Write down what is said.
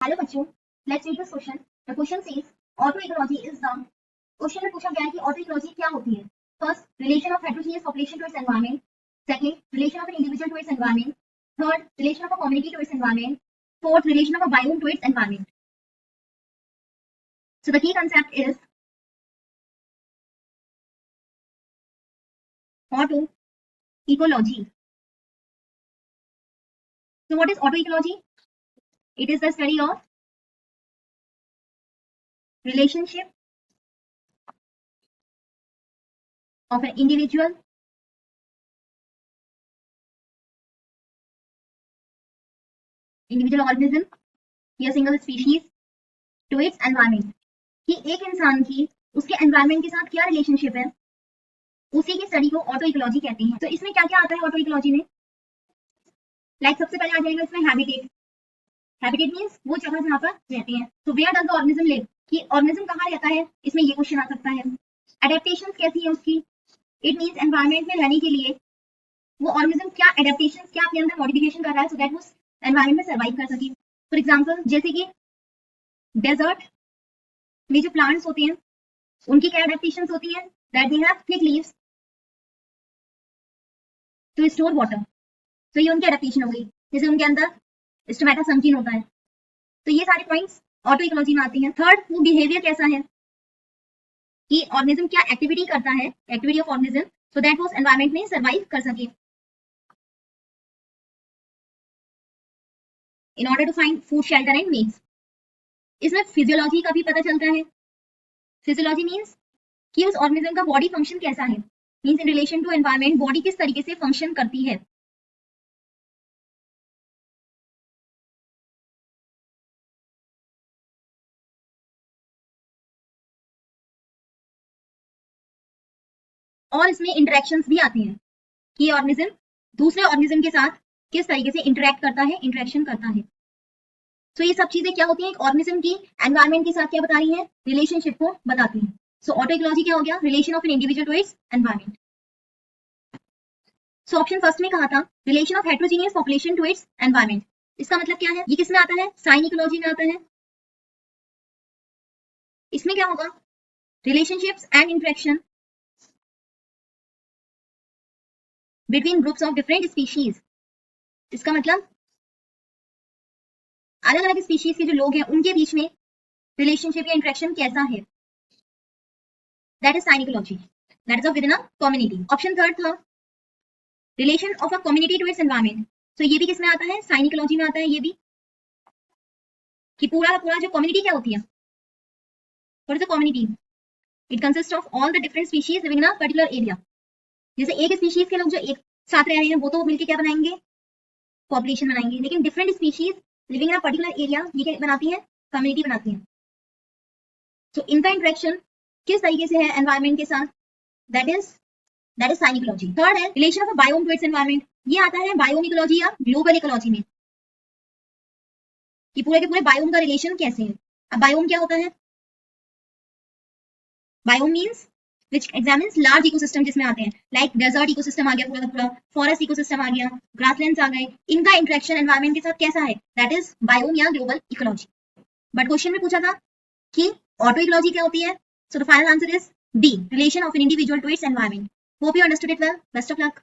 Hello बच्चों, let's read this question. The question says auto ecology is the. Question में पूछा गया है कि ऑटो इकोलॉजी क्या होती है। First, relation of heterogeneous population to its environment. Second, relation of an individual to its environment. Third, relation of a community to its environment. Fourth, relation of a biome to its environment. So the key concept is auto ecology. So what is auto ecology? It is the study of relationship of an individual organism या single species to its environment, कि एक इंसान की उसके environment के साथ क्या relationship है, उसी की स्टडी को ऑटो इकोलॉजी कहते हैं। तो इसमें क्या क्या आता है ऑटो इकोलॉजी में? लाइक सबसे पहले आ जाएगा इसमें हैबिटेट। हैबिटेट मींस वो जगह जहां पर रहते हैं। तो where does the organism live, कि ऑर्गेनिज्म कहां रहता है, इसमें ये क्वेश्चन आ सकता है। एडेप्टेशंस कैसी है उसकी, इट मींस एनवायरनमेंट में रहने के लिए वो ऑर्गेनिज्म क्या एडेप्टेशंस, क्या अपने अंदर मॉडिफिकेशन कर रहा है सो दैट वो एनवायरनमेंट में सर्वाइव कर सके। फॉर एग्जांपल जैसे कि डेजर्ट में जो प्लांट्स होते हैं उनकी क्या एडेप्टेशंस होती है, that they have thick leaves to store water. तो ये उनकी एडेप्टेशन हो गई, जैसे उनके अंदर स्टोमेटा संकीन होता है। तो ये सारे पॉइंट्स ऑटो इकोलॉजी में आती हैं। थर्ड, वो बिहेवियर कैसा है, कि ऑर्गेनिज्म क्या एक्टिविटी करता है, activity of organism so that वो उस एनवायरनमेंट में सर्वाइव कर सके। In order to find food, shelter and mates. इसमें फिजियोलॉजी का भी पता चलता है। फिजियोलॉजी मींस कि उस ऑर्गेनिज्म का बॉडी फंक्शन कैसा है, means in relation to environment body किस तरीके से फंक्शन करती है। और इसमें इंटरेक्शंस भी आती हैं, कि ऑर्गेनिज्म दूसरे ऑर्गेनिज्म के साथ किस तरीके से इंटरेक्ट करता है, इंटरेक्शन करता है। तो ये सब चीजें क्या होती हैं, एक ऑर्गेनिज्म की एनवायरनमेंट के साथ क्या बता रही हैं, रिलेशनशिप को बताती हैं। सो ऑटो इकोलॉजी क्या हो गया, relation of an individual to its environment. So option first में कहा था relation of heterogeneous population to its environment. इसका मतलब क्या है, ये किस में आता है, साइन इकोलॉजी में आता है। इसमें क्या होगा, relationships and interaction between groups of different species. इसका मतलब अलग अलग स्पीशीज के जो लोग हैं उनके बीच में रिलेशनशिप या इंटरेक्शन कैसा है, that is synecology, that is within a community. Option third था relation of a community to its environment. तो ये भी किसमें आता है, साइन इकोलॉजी में आता है ये भी, कि पूरा पूरा जो कम्युनिटी क्या होती है, what is the community, it consist of all the different species living in a particular area. जैसे एक स्पीशीज के लोग जो एक साथ रह रहे हैं वो तो मिलकर क्या बनाएंगे, पॉपुलेशन बनाएंगे, लेकिन different species living in a particular area ये क्या बनाती है, कम्युनिटी बनाती है। तो इनका इंटरेक्शन किस तरीके से है एनवायरनमेंट के साथ, that is synecology. Third है relation of a biome to its environment. ये आता है बायोम इकोलॉजी या ग्लोबल इकोलॉजी में, कि पूरे के पूरे बायोम का रिलेशन कैसे है। अब बायोम क्या होता है, biome means which examines large ecosystem, जिसमें आते हैं लाइक डेजर्ट इकोसिस्टम आ गया पूरा का पूरा, फॉरेस्ट इकोसिस्टम आ गया, ग्रासलैंड्स आ गए, इनका इंटरेक्शन एनवायरनमेंट के साथ कैसा है, दैट इज बायोम या ग्लोबल इकोलॉजी। बट क्वेश्चन में पूछा था कि ऑटो इकोलॉजी क्या होती है, so the final answer is D, relation of an individual to its environment. Hope you understood it well, best of luck.